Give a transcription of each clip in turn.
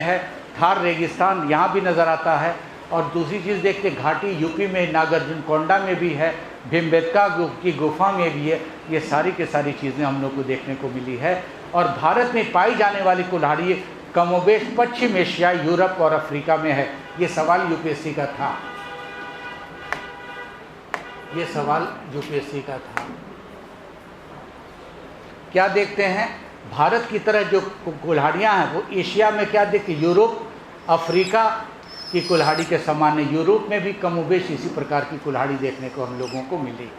है, थार रेगिस्तान यहाँ भी नज़र आता है। और दूसरी चीज़ देखते घाटी यूपी में नागार्जुनकोंडा में भी है, भीमबेटका की गुफा में भी है। ये सारी की सारी चीज़ें हम लोग को देखने को मिली है। और भारत में पाई जाने वाली कुल्हाड़ी कमोबेश पश्चिम एशिया, यूरोप और अफ्रीका में है। ये सवाल यूपीएससी का था, ये सवाल यूपीएससी का था। क्या देखते हैं, भारत की तरह जो कुल्हाड़ियाँ हैं वो एशिया में क्या देखते, यूरोप अफ्रीका की कुल्हाड़ी के समान है। यूरोप में भी कमोबेश इसी प्रकार की कुल्हाड़ी देखने को हम लोगों को मिली।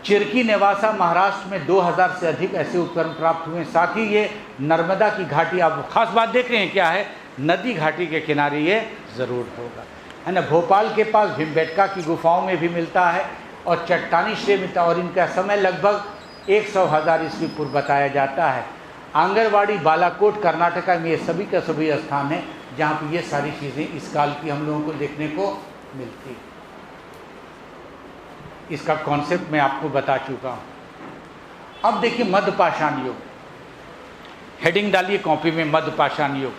चिरकी नेवासा महाराष्ट्र में 2000 से अधिक ऐसे उपकरण प्राप्त हुए। साथ ही ये नर्मदा की घाटी, आप खास बात देख रहे हैं क्या है, नदी घाटी के किनारे ये ज़रूर होगा, है ना। भोपाल के पास भीमबेटका की गुफाओं में भी मिलता है और चट्टानी से मिलता है। और इनका समय लगभग 100,000 ईस्वी पूर्व बताया जाता है। आंगनवाड़ी बालाकोट कर्नाटका में ये सभी का सभी स्थान है जहाँ पर ये सारी चीज़ें इस काल की हम लोगों को देखने को मिलती है। इसका कॉन्सेप्ट मैं आपको बता चुका हूँ। अब देखिए मध्यपाषाण युग, हेडिंग डालिए कॉपी में, मध्यपाषाण युग।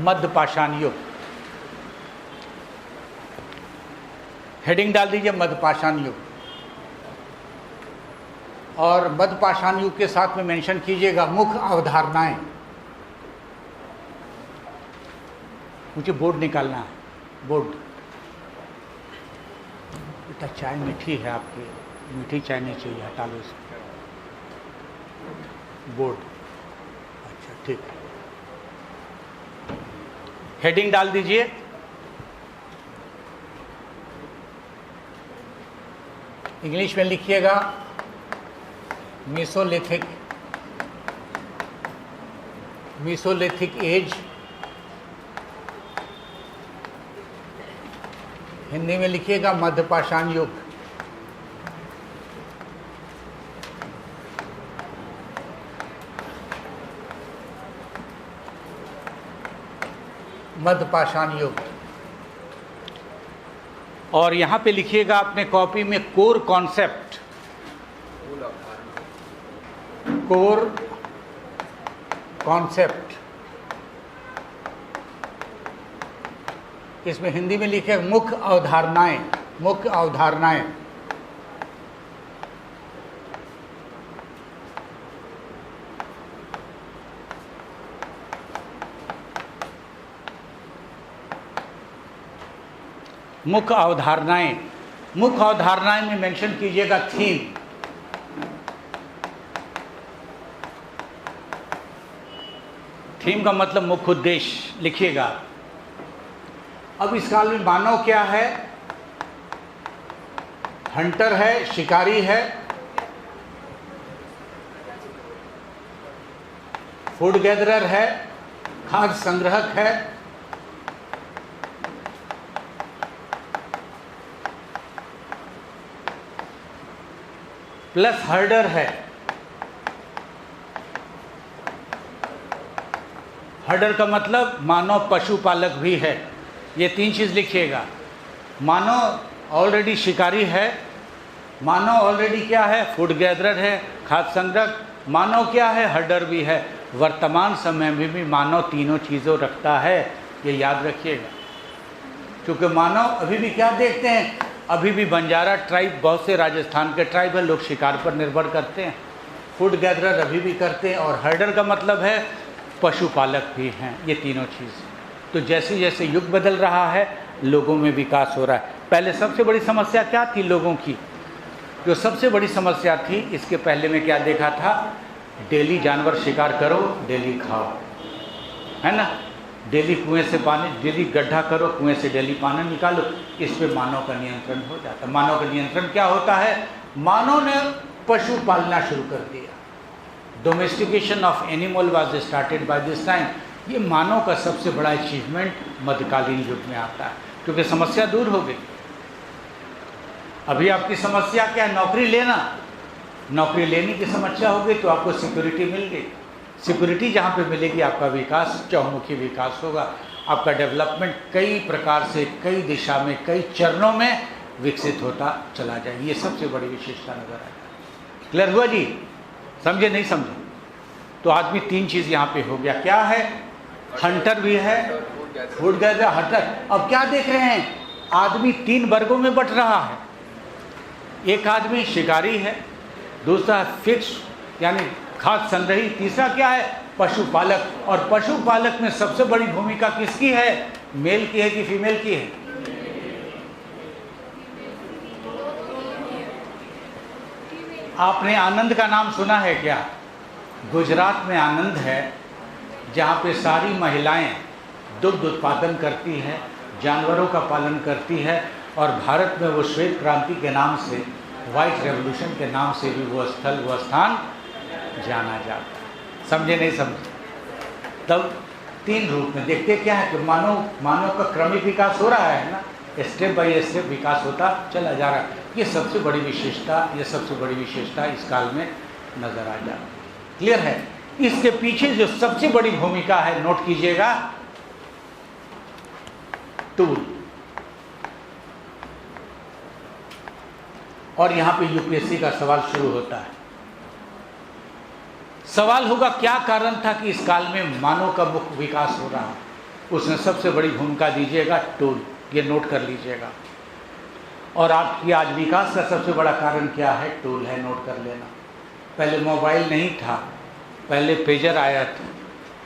मध्यपाषाण युग, हेडिंग डाल दीजिए मध्यपाषाण युग। और मध्यपाषाण युग के साथ में मेंशन कीजिएगा मुख्य अवधारणाएं। मुझे बोर्ड निकालना है, बोर्ड। बेटा चाय मीठी है आपकी, मीठी चाय नहीं चाहिए, हटा लो इसे। बोर्ड, अच्छा ठीक है। हेडिंग डाल दीजिए, इंग्लिश में लिखिएगा मीसोलिथिक एज, हिंदी में लिखिएगा मध्यपाषाण युग। मध्यपाषाण युग। और यहां पे लिखिएगा अपने कॉपी में कोर कॉन्सेप्ट, कोर कॉन्सेप्ट। इसमें हिंदी में लिखे मुख्य अवधारणाएं, मुख्य अवधारणाएं। मुख्य अवधारणाएं, मुख्य अवधारणाएं में मेंशन कीजिएगा थीम। थीम का मतलब मुख्य उद्देश्य लिखिएगा। अब इस काल में मानव क्या है, हंटर है, शिकारी है, फूड गैदरर है, खाद्य संग्रहक है, प्लस हर्डर है। हर्डर का मतलब मानव पशुपालक भी है। ये तीन चीज़ लिखिएगा। मानव ऑलरेडी शिकारी है, मानव ऑलरेडी क्या है, फूड गैदरर है, खाद्य संग्रहक, मानव क्या है, हर्डर भी है। वर्तमान समय में भी मानव तीनों चीज़ों रखता है, ये याद रखिएगा। क्योंकि मानव अभी भी क्या देखते हैं, अभी भी बंजारा ट्राइब, बहुत से राजस्थान के ट्राइब है, लोग शिकार पर निर्भर करते हैं। फूड गैदरर अभी भी करते हैं। और हर्डर का मतलब है पशुपालक भी हैं। ये तीनों चीज़। तो जैसे जैसे युग बदल रहा है, लोगों में विकास हो रहा है। पहले सबसे बड़ी समस्या क्या थी लोगों की, जो सबसे बड़ी समस्या थी, इसके पहले में क्या देखा था, डेली जानवर शिकार करो, डेली खाओ, है ना। डेली कुएं से पानी, डेली गड्ढा करो, कुएं से डेली पानी निकालो। इस पे मानव का नियंत्रण हो जाता। मानव का नियंत्रण क्या होता है, मानव ने पशु पालना शुरू कर दिया। Domestication of animal was started by this time. ये मानव का सबसे बड़ा अचीवमेंट मध्यकालीन युग में आता है, क्योंकि समस्या दूर हो गई। अभी आपकी समस्या क्या है, नौकरी लेना। नौकरी लेने की समस्या हो गई तो आपको सिक्योरिटी मिल गई। सिक्योरिटी जहाँ पे मिलेगी, आपका विकास चहुमुखी विकास होगा। आपका डेवलपमेंट कई प्रकार से, कई दिशा में, कई चरणों में विकसित होता चला जाए। ये सबसे बड़ी विशेषता नजर आएगा। क्लियर हुआ जी? समझे नहीं समझे? तो आदमी 3 चीज़ यहाँ पे हो गया। क्या है? हंटर भी है, फूड गैदरर, हंटर। अब क्या देख रहे हैं? आदमी 3 वर्गों में बंट रहा है। एक आदमी शिकारी है, दूसरा फिक्स यानी खाद्य संग्रही, तीसरा क्या है? पशुपालक। और पशुपालक में सबसे बड़ी भूमिका किसकी है? मेल की है कि फीमेल की है? आपने आनंद का नाम सुना है क्या? गुजरात में आनंद है, जहाँ पे सारी महिलाएं दुग्ध उत्पादन करती हैं, जानवरों का पालन करती है, और भारत में वो श्वेत क्रांति के नाम से, वाइट रेवोल्यूशन के नाम से भी वो स्थल, वो स्थान जाना जाता है। समझे नहीं समझे? तब 3 रूप में देखते क्या है कि मानव का क्रमिक विकास हो रहा है ना, स्टेप बाय स्टेप विकास होता चला जा रहा है। ये सबसे बड़ी विशेषता इस काल में नजर आ जाती है। क्लियर है? इसके पीछे जो सबसे बड़ी भूमिका है, नोट कीजिएगा, टूल। और यहां पे यूपीएससी का सवाल शुरू होता है। सवाल होगा क्या कारण था कि इस काल में मानव का मुख्य विकास हो रहा है? उसने सबसे बड़ी भूमिका दीजिएगा टूल। ये नोट कर लीजिएगा। और आपकी आज विकास का सबसे बड़ा कारण क्या है? टूल है, नोट कर लेना। पहले मोबाइल नहीं था, पहले पेजर आया था।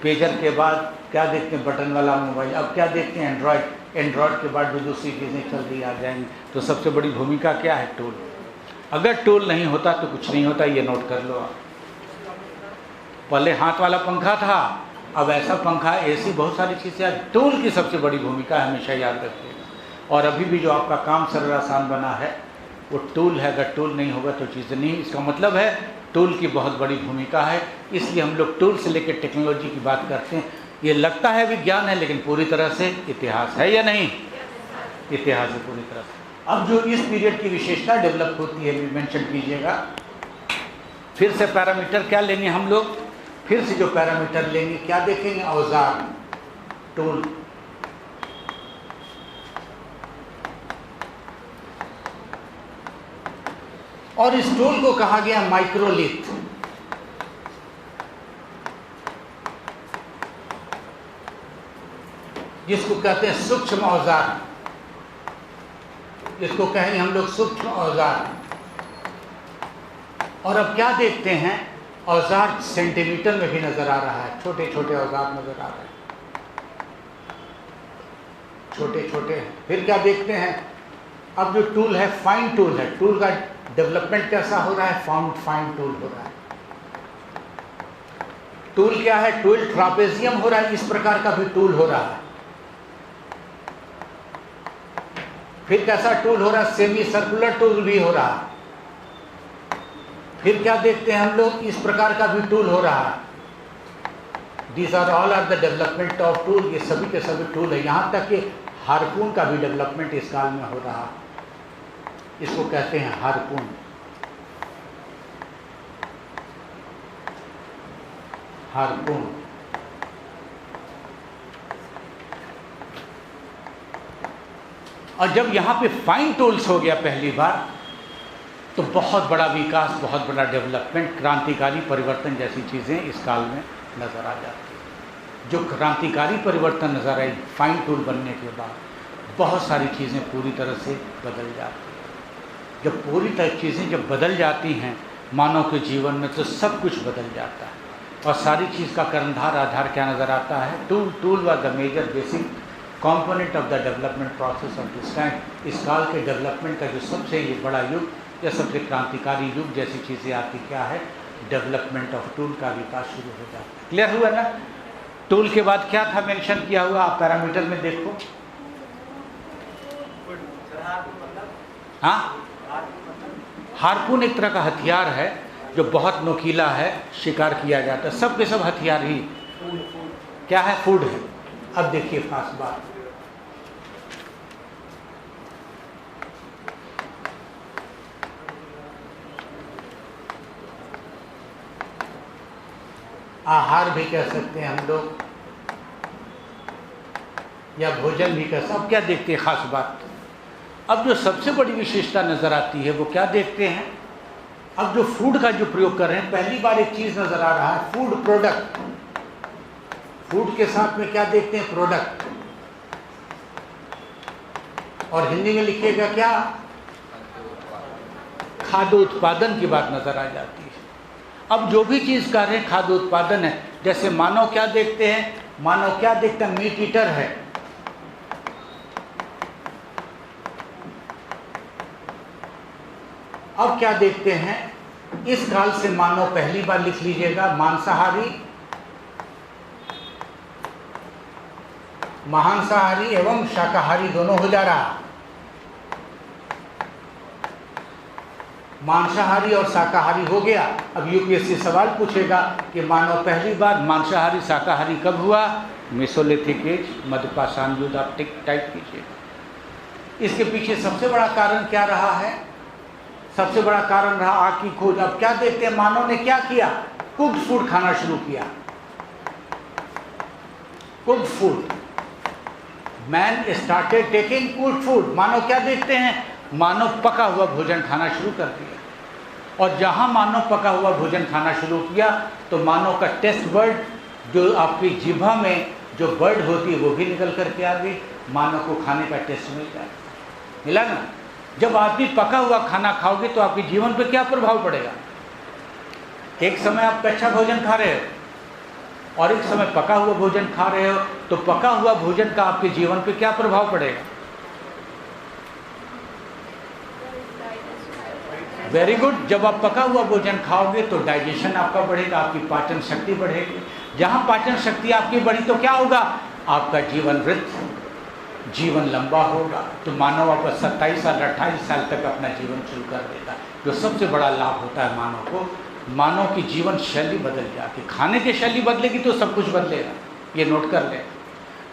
पेजर के बाद क्या देखते हैं? बटन वाला मोबाइल। अब क्या देखते हैं? एंड्रॉयड। एंड्रॉयड के बाद जो दूसरी चीज़ें चल रही आ जाएंगी। तो सबसे बड़ी भूमिका क्या है? टूल। अगर टूल नहीं होता तो कुछ नहीं होता। ये नोट कर लो आप। पहले हाथ वाला पंखा था, अब ऐसा पंखा, एसी, बहुत सारी चीज़ें। टूल की सबसे बड़ी भूमिका है, हमेशा याद रखिएगा। और अभी भी जो आपका काम सरल आसान बना है वो टूल है। अगर टूल नहीं होगा तो चीज़ें नहीं। इसका मतलब है टूल की बहुत बड़ी भूमिका है। इसलिए हम लोग टूल से लेकर टेक्नोलॉजी की बात करते हैं। ये लगता है विज्ञान है, लेकिन पूरी तरह से इतिहास है, या नहीं? इतिहास है पूरी तरह से। अब जो इस पीरियड की विशेषता डेवलप होती है, मेंशन कीजिएगा। फिर से पैरामीटर क्या लेंगे हम लोग? फिर से जो पैरामीटर लेंगे, क्या देखेंगे? औजार, टूल। और इस टूल को कहा गया माइक्रोलिथ। जिसको कहते हैं सूक्ष्म औजार, जिसको कहेंगे हम लोग सूक्ष्म औजार। और अब क्या देखते हैं? औजार सेंटीमीटर में भी नजर आ रहा है। छोटे छोटे औजार नजर आ रहे हैं, छोटे छोटे। फिर क्या देखते हैं? अब जो टूल है, फाइन टूल है। टूल का डेवलपमेंट कैसा हो रहा है? फाइन टूल हो रहा है। टूल क्या है? टूल ट्रापेजियम हो रहा है। इस प्रकार का भी टूल हो रहा है। फिर कैसा टूल हो रहा है? सेमी सर्कुलर टूल भी हो रहा है। फिर क्या देखते हैं हम लोग? इस प्रकार का भी टूल हो रहा है। These are all are the development of tool. ये सभी के सभी टूल है। यहाँ तक कि हार्पून का भी डेवलपमेंट इस काल में हो रहा है। इसको कहते हैं हार्पून। हार्पून। और जब यहाँ पे फाइन टूल्स हो गया पहली बार, तो बहुत बड़ा विकास, बहुत बड़ा डेवलपमेंट, क्रांतिकारी परिवर्तन जैसी चीज़ें इस काल में नज़र आ जाती है। जो क्रांतिकारी परिवर्तन नज़र आई फाइन टूल बनने के बाद, बहुत सारी चीज़ें पूरी तरह से बदल जाती हैं। जब पूरी तरह चीज़ें जब बदल जाती हैं मानव के जीवन में, तो सब कुछ बदल जाता है। और सारी चीज़ का कर्णधार आधार क्या नज़र आता है? Tool. Tool was the major basic component of the development process of this time. इस काल के डेवलपमेंट का जो सबसे ये बड़ा युग या सबसे क्रांतिकारी युग जैसी चीज़ें आती क्या है? डेवलपमेंट ऑफ टूल का विकास शुरू हो जाता है। क्लियर हुआ ना? टूल के बाद क्या था मेंशन किया हुआ? आप पैरामीटर में देखो। हाँ, हार्पून एक तरह का हथियार है जो बहुत नुकीला है, शिकार किया जाता है। सब के सब हथियार ही क्या है? फूड है। अब देखिए खास बात, आहार भी कह सकते हैं हम लोग, या भोजन भी कह सकते हैं। अब क्या देखते हैं खास बात? अब जो सबसे बड़ी विशेषता नज़र आती है वो क्या देखते हैं? अब जो फूड का जो प्रयोग कर रहे हैं, पहली बार एक चीज़ नज़र आ रहा है, फूड प्रोडक्ट। फूड के साथ में क्या देखते हैं? प्रोडक्ट। और हिंदी में लिखिएगा क्या? खाद्य उत्पादन की बात नज़र आ जाती है। अब जो भी चीज़ कर रहे हैं खाद्य उत्पादन है। जैसे मानव क्या देखते हैं? मानव क्या देखता है? मीट ईटर है। अब क्या देखते हैं? इस काल से मानव, पहली बार लिख लीजिएगा, मांसाहारी, मांसाहारी एवं शाकाहारी दोनों हो जा रहा। मांसाहारी और शाकाहारी हो गया। अब यूपीएससी सवाल पूछेगा कि मानव पहली बार मांसाहारी शाकाहारी कब हुआ? मेसोलिथिक एज, मध्यपाषाण युग। आप टाइप कीजिए। इसके पीछे सबसे बड़ा कारण क्या रहा है? सबसे बड़ा कारण रहा आग की खोज। अब क्या देखते हैं? मानव ने क्या किया? कुक्ड फूड खाना शुरू किया। Cooked food, man started taking cooked food. मानव क्या देखते हैं? मानव पका हुआ भोजन खाना शुरू कर दिया। और जहां मानव पका हुआ भोजन खाना शुरू किया तो मानव का टेस्ट बर्ड, जो आपकी जिह्वा में जो बर्ड होती है, वो भी निकल करके आ गई। मानव को खाने का टेस्ट मिल जाए, मिला ना? जब आदमी पका हुआ खाना खाओगे तो आपके जीवन पर क्या प्रभाव पड़ेगा? एक समय आप कच्चा भोजन खा रहे हो और एक समय पका हुआ भोजन खा रहे हो, तो पका हुआ भोजन का आपके जीवन पर क्या प्रभाव पड़ेगा? Very good. जब आप पका हुआ भोजन खाओगे तो डाइजेशन आपका बढ़ेगा, आपकी पाचन शक्ति बढ़ेगी। जहाँ पाचन शक्ति आपकी बढ़ी तो क्या होगा? आपका जीवन वृद्ध, जीवन लंबा होगा। तो मानव आपका 27 साल 28 साल तक अपना जीवन शुरू कर देता है। जो सबसे बड़ा लाभ होता है मानव को, मानव की जीवन शैली बदल जाती है। खाने की शैली बदलेगी तो सब कुछ बदलेगा, ये नोट कर ले।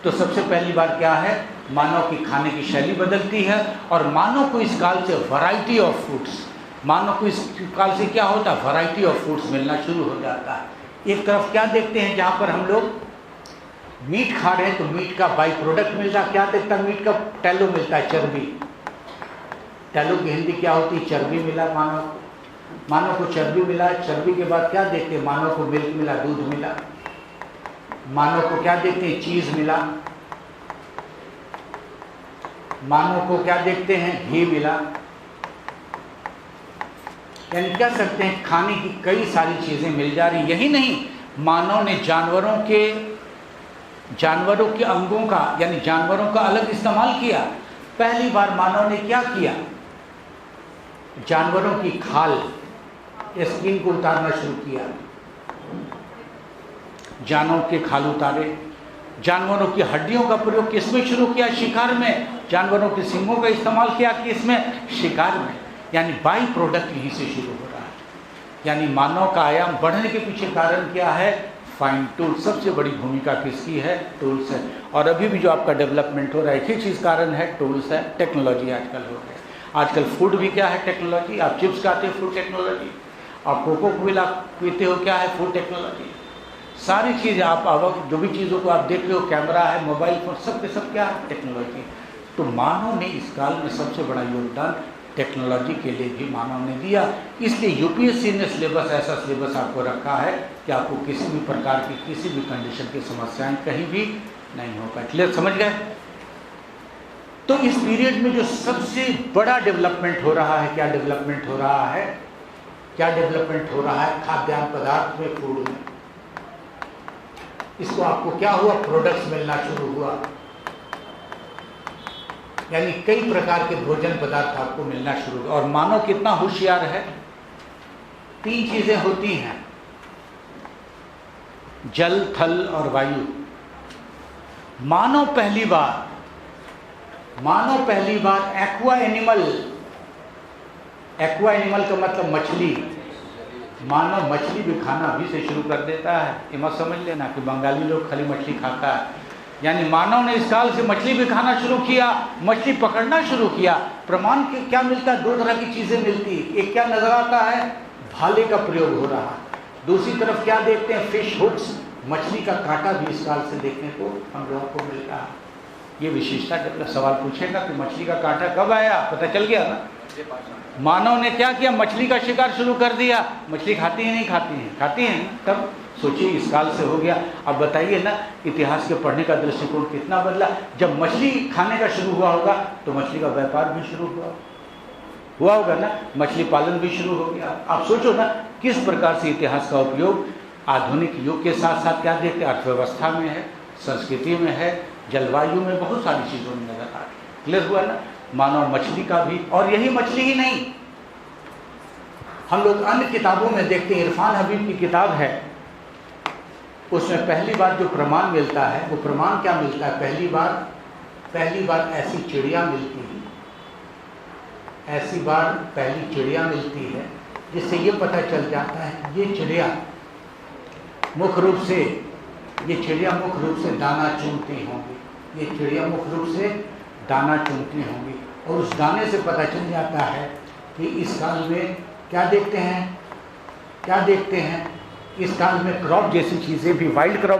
तो सबसे पहली बार क्या है? मानव की खाने की शैली बदलती है। और मानव को इस काल से वैरायटी ऑफ फूड्स, मानव को इस काल से क्या होता है? वैरायटी ऑफ फूड्स मिलना शुरू हो जाता है। एक तरफ क्या देखते हैं? जहाँ पर हम लोग मीट खा रहे हैं तो मीट का बाई प्रोडक्ट मिल रहा, क्या देखता है? मीट का टैलो मिलता है, चर्बी। टैलो की हिंदी क्या होती है? चर्बी मिला मानव को। मानव को चर्बी मिला। चर्बी के बाद क्या देखते हैं? मानव को मिल्क मिला, दूध मिला। मानव को क्या देखते हैं? चीज मिला। मानव को क्या देखते हैं? घी मिला। यानी कह सकते हैं खाने की कई सारी चीज़ें मिल जा रही। यही नहीं, मानव ने जानवरों के अंगों का, यानी जानवरों का अलग इस्तेमाल किया। पहली बार मानव ने क्या किया? जानवरों की खाल, स्किन को उतारना शुरू किया। जानवरों के खाल उतारे। जानवरों की हड्डियों का प्रयोग किसमें शुरू किया? शिकार में। जानवरों के सींगों का इस्तेमाल किया किसमें? शिकार में। यानी बाई प्रोडक्ट यहीं से शुरू हो रहा है। यानी मानव का आयाम बढ़ने के पीछे कारण क्या है? Fine tool. सबसे बड़ी भूमिका किसकी है? टूल्स है। और अभी भी जो आपका डेवलपमेंट हो रहा है, एक ही चीज़ कारण है, टूल्स है। टेक्नोलॉजी आजकल हो गया। आजकल फूड भी क्या है? टेक्नोलॉजी। आप चिप्स खाते हो, फूड टेक्नोलॉजी। आप कोको कोला पीते हो, क्या है? Food technology. सारी चीज़ आप जो भी चीज़ों को आप देख रहे हो, कैमरा है, मोबाइल फोन, सब के सब क्या है? टेक्नोलॉजी। तो मानव ने इस काल में सबसे बड़ा योगदान टेक्नोलॉजी के लिए भी मानव ने दिया। इसलिए यूपीएससी ने सिलेबस, ऐसा सिलेबस आपको रखा है कि आपको किसी भी प्रकार की, किसी भी कंडीशन की समस्याएं कहीं भी नहीं हो पाए। क्लियर? समझ गए? तो इस पीरियड में जो सबसे बड़ा डेवलपमेंट हो रहा है, क्या डेवलपमेंट हो रहा है? क्या डेवलपमेंट हो रहा है? खाद्यान्न पदार्थ में, फूड में। इसको आपको क्या हुआ? प्रोडक्ट्स मिलना शुरू हुआ। यानी कई प्रकार के भोजन पदार्थ आपको मिलना शुरू हुआ। और मानव कितना होशियार है? 3 चीजें होती हैं, जल, थल और वायु। मानव पहली बार एक्वा एनिमल का मतलब मछली। मानव मछली भी खाना अभी से शुरू कर देता है। ये मत समझ लेना कि बंगाली लोग खाली मछली खाता है। यानी मानव ने इस काल से मछली भी खाना शुरू किया, मछली पकड़ना शुरू किया। प्रमाण क्या मिलता है? 2 तरह की चीज़ें मिलती है। एक क्या नजर आता है? भाले का प्रयोग हो रहा है। दूसरी तरफ क्या देखते हैं? फिश हुक्स, मछली का कांटा भी इस काल से देखने को हम लोगों को मिल रहा है। ये विशेषता जब सवाल पूछेगा कि मछली का कांटा कब आया, पता चल गया ना। मानव ने क्या किया, मछली का शिकार शुरू कर दिया। मछली खाती है नहीं खाती है, खाती है। तब सोचिए इस काल से हो गया। अब बताइए ना, इतिहास के पढ़ने का दृष्टिकोण कितना बदला। जब मछली खाने का शुरू हुआ होगा तो मछली का व्यापार भी शुरू हुआ होगा ना, मछली पालन भी शुरू हो गया। आप सोचो ना किस प्रकार से इतिहास का उपयोग आधुनिक युग के साथ साथ क्या देखते, अर्थव्यवस्था में है, संस्कृति में है, जलवायु में, बहुत सारी चीज़ों में नजर आ रही। क्लियर हुआ ना। मानव मछली का भी, और यही मछली ही नहीं, हम लोग अन्य किताबों में देखते हैं। इरफान हबीब की किताब है, उसमें पहली बार जो प्रमाण मिलता है वो प्रमाण क्या मिलता है, पहली बार ऐसी चिड़िया मिलती है, पहली चिड़िया मिलती है जिससे ये पता चल जाता है ये चिड़िया मुख्य रूप से दाना चुनती होंगी, ये चिड़िया मुख्य रूप से दाना चुनती होंगी। और उस दाने से पता चल जाता है कि इस काल में क्या देखते हैं, इस काल में क्रॉप जैसी चीज़ें भी, वाइल्ड क्रॉप